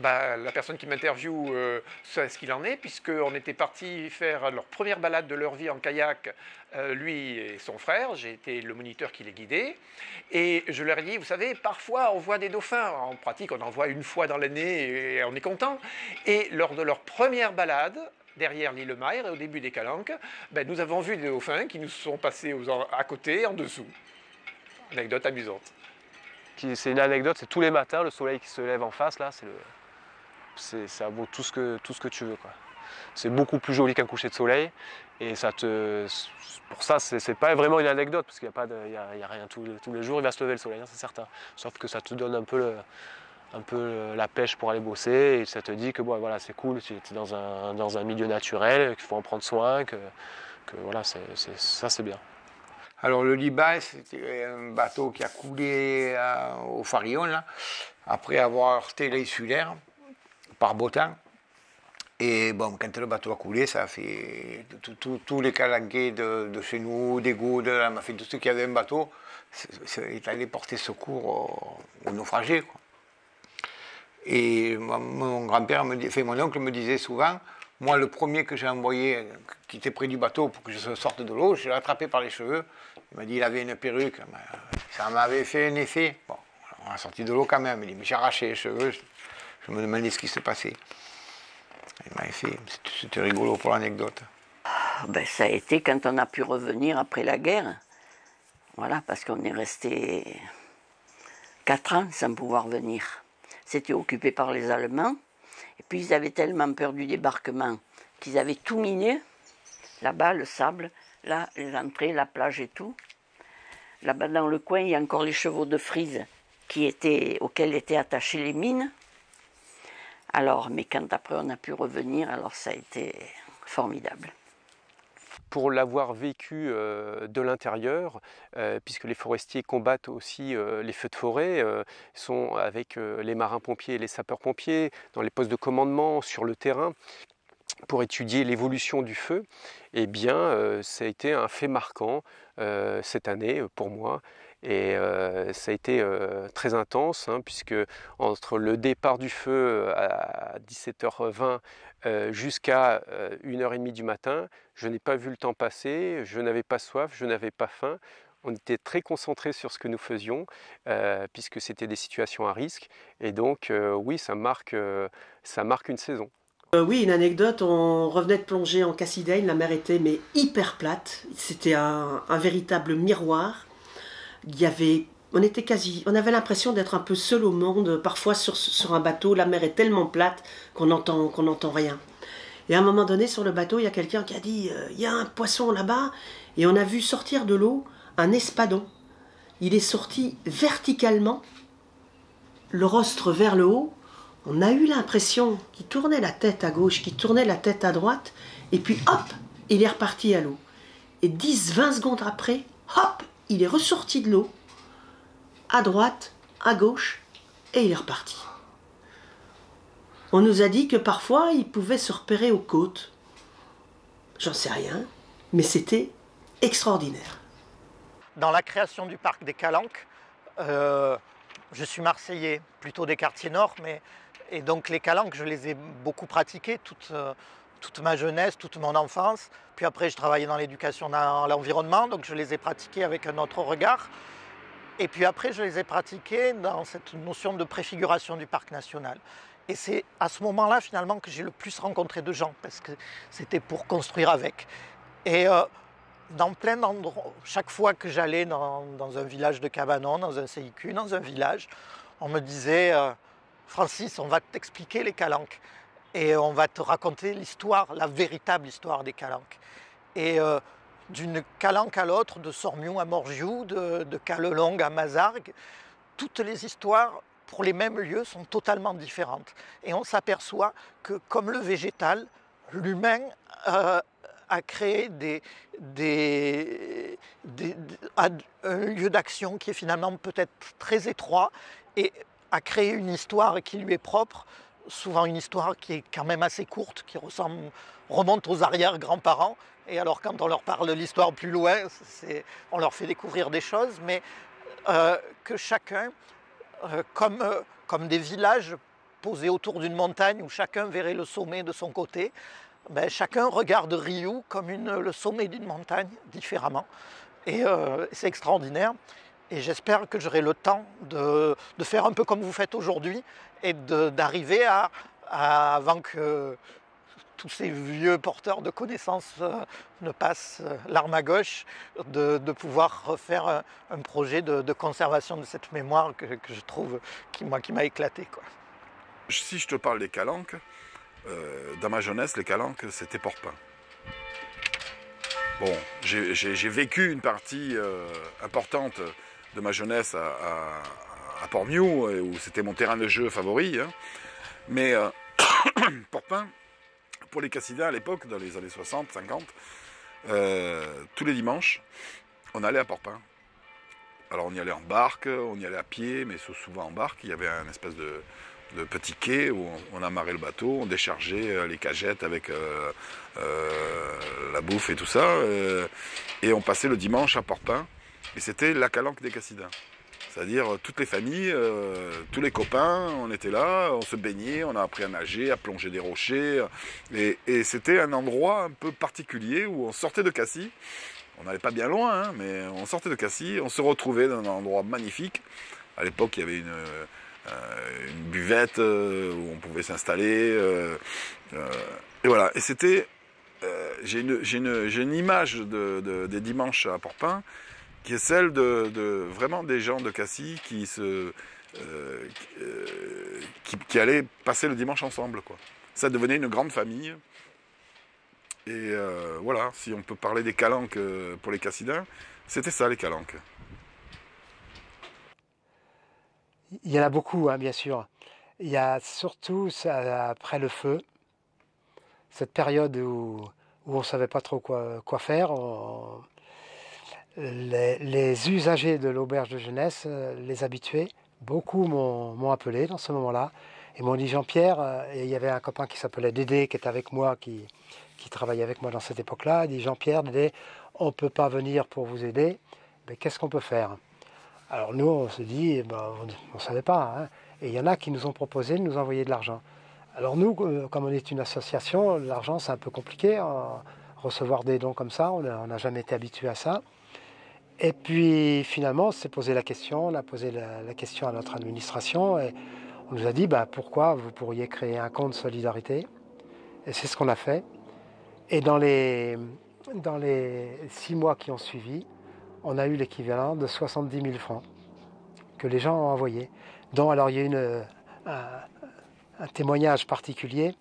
la personne qui m'interviewe sait ce qu'il en est, puisqu'on était partis faire leur première balade de leur vie en kayak, lui et son frère. J'ai été le moniteur qui les guidait. Et je leur ai dit, vous savez, parfois on voit des dauphins. En pratique, on en voit une fois dans l'année et on est content. Et lors de leur première balade, derrière l'île Mayre et au début des Calanques, nous avons vu des dauphins qui nous sont passés à côté, en dessous. Anecdote amusante. C'est une anecdote, c'est tous les matins, le soleil qui se lève en face, là, ça vaut tout ce que tu veux, quoi. C'est beaucoup plus joli qu'un coucher de soleil, et pour ça, c'est pas vraiment une anecdote, parce qu'il n'y a rien tous les jours, il va se lever le soleil, hein, c'est certain. Sauf que ça te donne un peu la pêche pour aller bosser, et ça te dit que bon, voilà, c'est cool, tu es dans un milieu naturel, qu'il faut en prendre soin, que voilà, ça c'est bien. Alors le Liban, c'était un bateau qui a coulé au Pharaon, là, après avoir heurté l'insulaire par beau temps. Et bon, quand le bateau a coulé, ça a fait tous les calanquais de chez nous, des Gaudes, tous ceux qui avaient un bateau, est allé porter secours aux naufragés, quoi. Et mon grand-père, mon oncle me disait souvent, moi le premier que j'ai envoyé, qui était près du bateau pour que je sorte de l'eau, je l'ai attrapé par les cheveux. Il m'a dit il avait une perruque, ça m'avait fait un effet. Bon, on a sorti de l'eau quand même, il dit mais j'ai arraché les cheveux, je me demandais ce qui se passait. Il m'avait fait, c'était rigolo pour l'anecdote. Ça a été quand on a pu revenir après la guerre, voilà, parce qu'on est resté 4 ans sans pouvoir venir. C'était occupé par les Allemands, et puis ils avaient tellement peur du débarquement qu'ils avaient tout miné, là-bas le sable, là les entrées, la plage et tout. Là-bas dans le coin, il y a encore les chevaux de frise auxquels étaient attachées les mines. Alors, mais quand après on a pu revenir, alors ça a été formidable. Pour l'avoir vécu de l'intérieur, puisque les forestiers combattent aussi les feux de forêt, sont avec les marins-pompiers et les sapeurs-pompiers, dans les postes de commandement, sur le terrain, pour étudier l'évolution du feu, eh bien, ça a été un fait marquant cette année pour moi. Et ça a été très intense, hein, puisque entre le départ du feu à 17h20 jusqu'à 1h30 du matin, je n'ai pas vu le temps passer, je n'avais pas soif, je n'avais pas faim. On était très concentrés sur ce que nous faisions, puisque c'était des situations à risque. Et donc, oui, ça marque une saison. Oui, une anecdote, on revenait de plonger en Cassidane, la mer était hyper plate, c'était un véritable miroir. On avait l'impression d'être un peu seul au monde, parfois sur un bateau, la mer est tellement plate qu'on n'entend rien. Et à un moment donné, sur le bateau, il y a quelqu'un qui a dit « il y a un poisson là-bas » et on a vu sortir de l'eau un espadon. Il est sorti verticalement, le rostre vers le haut. On a eu l'impression qu'il tournait la tête à gauche, qu'il tournait la tête à droite, et puis hop, il est reparti à l'eau. Et 10-20 secondes après, hop, il est ressorti de l'eau, à droite, à gauche, et il est reparti. On nous a dit que parfois, il pouvait se repérer aux côtes. J'en sais rien, mais c'était extraordinaire. Dans la création du parc des Calanques, je suis marseillais, plutôt des quartiers nord, et donc les calanques, je les ai beaucoup pratiquées toute ma jeunesse, toute mon enfance. Puis après, je travaillais dans l'éducation dans l'environnement, donc je les ai pratiquées avec un autre regard. Et puis après, je les ai pratiquées dans cette notion de préfiguration du parc national. Et c'est à ce moment-là, finalement, que j'ai le plus rencontré de gens, parce que c'était pour construire avec. Et dans plein d'endroits, chaque fois que j'allais dans un village de Cabanon, dans un CIQ, dans un village, on me disait Francis, on va t'expliquer les calanques et on va te raconter l'histoire, la véritable histoire des calanques. Et d'une calanque à l'autre, de Sormiou à Morgiou, de Calelong à Mazargues, toutes les histoires pour les mêmes lieux sont totalement différentes. Et on s'aperçoit que comme le végétal, l'humain a créé un lieu d'action qui est finalement peut-être très étroit et a créé une histoire qui lui est propre, souvent une histoire qui est quand même assez courte, qui remonte aux arrière-grands-parents. Et alors quand on leur parle de l'histoire plus loin, on leur fait découvrir des choses, mais que chacun, comme des villages posés autour d'une montagne où chacun verrait le sommet de son côté. Ben, chacun regarde Riou comme le sommet d'une montagne différemment. Et c'est extraordinaire. Et j'espère que j'aurai le temps de faire un peu comme vous faites aujourd'hui et d'arriver avant que tous ces vieux porteurs de connaissances ne passent l'arme à gauche, de pouvoir refaire un projet de conservation de cette mémoire que je trouve qui m'a éclaté, quoi. Si je te parle des calanques, dans ma jeunesse, les calanques, c'était Porpin. Bon, j'ai vécu une partie importante de ma jeunesse à Port-Miou, où c'était mon terrain de jeu favori. Hein. Mais Porpin, pour les Cassidins à l'époque, dans les années 60, 50, tous les dimanches, on allait à Porpin. Alors on y allait en barque, on y allait à pied, mais souvent en barque. Il y avait un espèce de petit quai où on amarrait le bateau, on déchargeait les cagettes avec la bouffe et tout ça. Et on passait le dimanche à Porpin. Et c'était la calanque des Cassidins. C'est-à-dire toutes les familles, tous les copains, on était là, on se baignait, on a appris à nager, à plonger des rochers. Et c'était un endroit un peu particulier où on sortait de Cassis. On n'allait pas bien loin, hein, mais on sortait de Cassis, on se retrouvait dans un endroit magnifique. À l'époque, il y avait une buvette où on pouvait s'installer. Et voilà. Et c'était... j'ai une image des dimanches à Porpin qui est celle de vraiment des gens de Cassis qui allaient passer le dimanche ensemble, quoi. Ça devenait une grande famille. Et voilà, si on peut parler des calanques pour les Cassidins, c'était ça, les calanques. Il y en a beaucoup, hein, bien sûr. Il y a surtout, après le feu, cette période où on ne savait pas trop quoi faire. Les usagers de l'auberge de jeunesse, les habitués, beaucoup m'ont appelé dans ce moment-là et m'ont dit Jean-Pierre, et il y avait un copain qui s'appelait Dédé qui était avec moi, qui travaillait avec moi dans cette époque-là, il dit Jean-Pierre, Dédé, on ne peut pas venir pour vous aider, mais qu'est-ce qu'on peut faire? Alors nous, on se dit, on ne savait pas, hein, et il y en a qui nous ont proposé de nous envoyer de l'argent. Alors nous, comme on est une association, l'argent c'est un peu compliqué, recevoir des dons comme ça, on n'a jamais été habitué à ça. Et puis finalement, on s'est posé la question, on a posé la question à notre administration et on nous a dit pourquoi vous pourriez créer un compte solidarité. Et c'est ce qu'on a fait. Et dans les 6 mois qui ont suivi, on a eu l'équivalent de 70 000 francs que les gens ont envoyés. Donc alors il y a eu un témoignage particulier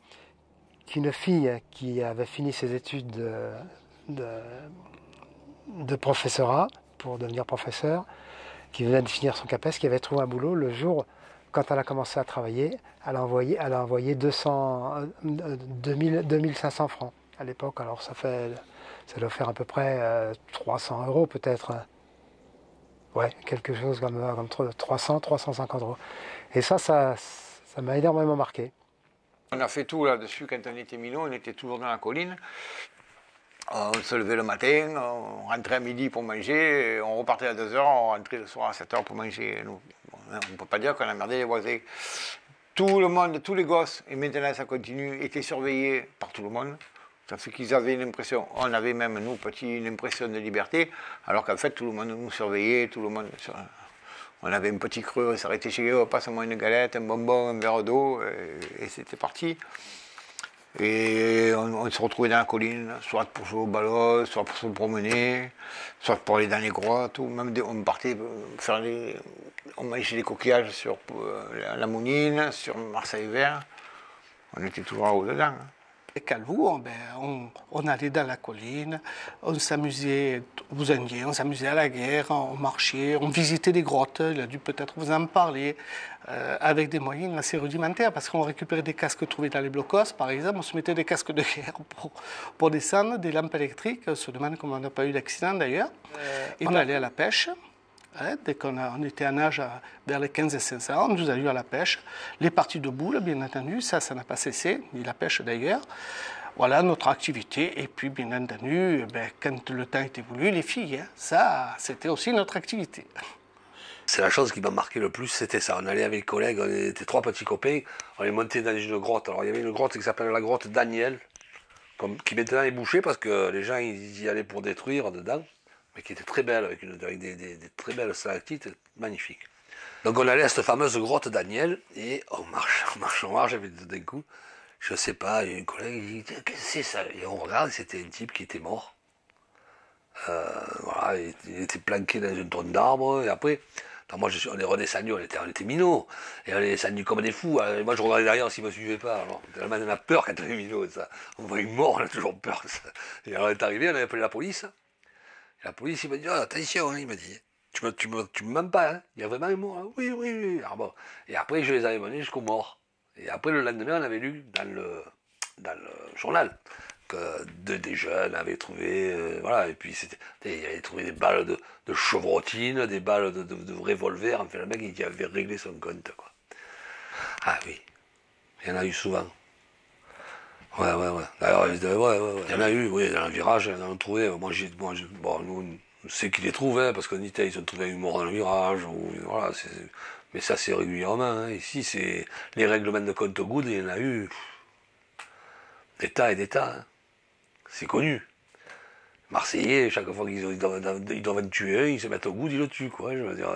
qu'une fille qui avait fini ses études de professorat, pour devenir professeur, qui venait de finir son CAPES, qui avait trouvé un boulot le jour, quand elle a commencé à travailler, elle a envoyé 2500 francs à l'époque. Alors ça doit faire à peu près 300 € peut-être. Ouais, quelque chose comme 300, 350 €. Et ça m'a énormément marqué. On a fait tout là-dessus quand on était minot, on était toujours dans la colline. On se levait le matin, on rentrait à midi pour manger, on repartait à 2h, on rentrait le soir à 7h pour manger. Nous, on ne peut pas dire qu'on a merdé les voisins. Tout le monde, tous les gosses, et maintenant ça continue, étaient surveillés par tout le monde. Ça fait qu'ils avaient l'impression, on avait même nous, petits, une impression de liberté, alors qu'en fait tout le monde nous surveillait, tout le monde... On avait un petit creux, on s'arrêtait chez eux, passe-moi une galette, un bonbon, un verre d'eau, et c'était parti. Et on se retrouvait dans la colline, soit pour jouer au ballon, soit pour se promener, soit pour aller dans les grottes, ou même on partait faire on mangeait des coquillages sur la Mounine, sur Marseille Vert. On était toujours là-haut dedans. Et Calvou, on allait dans la colline, on s'amusait aux Indiens, on s'amusait à la guerre, on marchait, on visitait des grottes, il a dû peut-être vous en parler, avec des moyens assez rudimentaires, parce qu'on récupérait des casques trouvés dans les blocos, par exemple, on se mettait des casques de guerre pour descendre, des lampes électriques, on se demande comment on n'a pas eu d'accident d'ailleurs, et on allait à la pêche. Dès qu'on était en âge vers les 15 et 16 ans, on nous a eu à la pêche. Les parties de boules, bien entendu, ça n'a pas cessé, ni la pêche d'ailleurs. Voilà notre activité. Et puis, bien entendu, quand le temps était voulu, les filles, ça, c'était aussi notre activité. c'est la chose qui m'a marqué le plus, c'était ça. On allait avec les collègues, on était 3 petits copains, on est monté dans une grotte. Alors il y avait une grotte qui s'appelle la grotte Daniel, qui maintenant est bouchée parce que les gens ils y allaient pour détruire dedans, mais qui était très belle, avec des très belles stalactites magnifiques. Donc on allait à cette fameuse grotte Daniel, et on marche, et puis tout d'un coup, je sais pas, il y a un collègue qui dit, qu'est-ce que c'est ça? Et on regarde, c'était un type qui était mort. Voilà, il était planqué dans une tonne d'arbres, et après, moi on est redescendu, on était minots, et on est descendu comme des fous. Et moi je regardais derrière s'il ne me suivait pas. Alors, tellement on a peur quand on est minots, ça. On voit une mort, on a toujours peur. Ça. Et alors on est arrivé, on a appelé la police, et la police il m'a dit, oh, attention, hein, il m'a dit. Tu me mens pas, hein? Il y a vraiment un mort, hein? Oui, oui, oui. Alors bon. Et après, je les avais menés jusqu'au mort. Et après, le lendemain, on avait lu dans le journal que des jeunes avaient trouvé, voilà, et puis ils avaient trouvé des balles de chevrotine, des balles de revolver. Enfin, le mec, il avait réglé son compte, quoi. Ah oui, il y en a eu souvent. Ouais. D'ailleurs, il y en a eu, oui, dans le virage, il y en a trouvé. Bon, nous, on sait qu'ils les trouvent, hein, parce qu'en Italie, ils ont trouvé une mort dans le virage, voilà, mais ça, c'est régulièrement. Hein. Ici, c'est les règlements de compte good, il y en a eu des tas et des tas. Hein. C'est connu. Marseillais, chaque fois qu'ils doivent en tuer un, ils se mettent au good, ils le tuent, quoi. Je veux dire.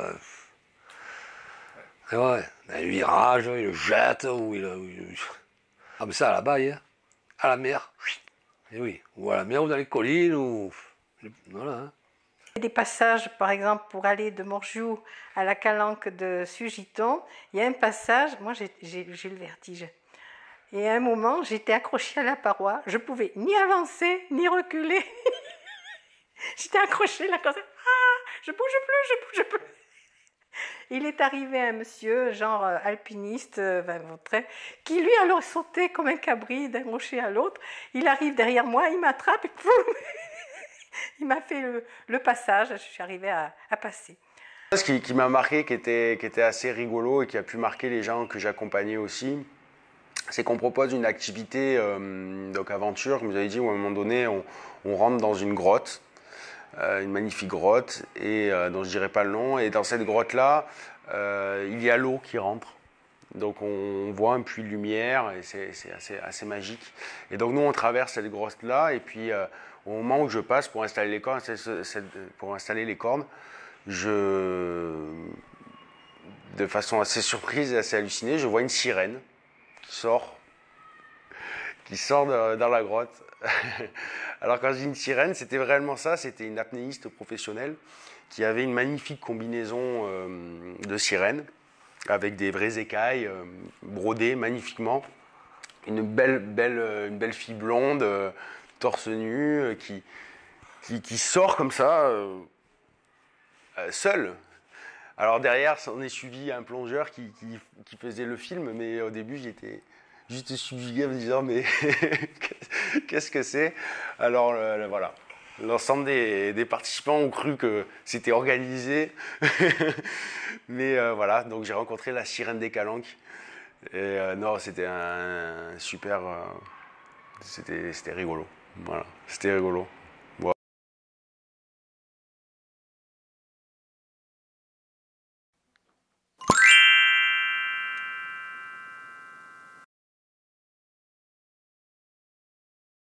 Ouais, dans le virage, ils le jettent, Ah, mais ça, là-bas, hein, à la mer, et oui, ou à la mer, ou dans les collines, ou. Voilà, hein. Des passages, par exemple, pour aller de Morgiou à la calanque de Sugiton, il y a un passage, moi j'ai le vertige. Et à un moment, j'étais accrochée à la paroi, je pouvais ni avancer, ni reculer. J'étais accrochée là comme ça, je bouge plus. Il est arrivé un monsieur, genre alpiniste, qui lui alors sautait comme un cabri d'un rocher à l'autre. Il arrive derrière moi, il m'attrape et poum, il m'a fait le passage, je suis arrivée à passer. Ce qui m'a marqué, qui était assez rigolo et qui a pu marquer les gens que j'accompagnais aussi, c'est qu'on propose une activité, donc aventure, comme vous avez dit, où à un moment donné, on rentre dans une grotte, une magnifique grotte, et dont je ne dirai pas le nom, et dans cette grotte-là, il y a l'eau qui rentre. Donc on voit un puits de lumière, et c'est assez magique. Et donc nous, on traverse cette grotte-là, et puis au moment où je passe pour installer les cordes, de façon assez surprise et assez hallucinée, je vois une sirène qui sort dans la grotte. Alors quand je dis une sirène, c'était vraiment ça, c'était une apnéiste professionnelle qui avait une magnifique combinaison de sirène avec des vraies écailles brodées magnifiquement. Une belle fille blonde, torse nu, qui sort comme ça, seule. Alors derrière, on est suivi un plongeur qui faisait le film, mais au début, j'étais juste suivi en me disant, mais qu'est-ce que c'est? Alors voilà, l'ensemble des participants ont cru que c'était organisé, mais voilà, donc j'ai rencontré la sirène des Calanques, et non, c'était un super, c'était rigolo, voilà, c'était rigolo.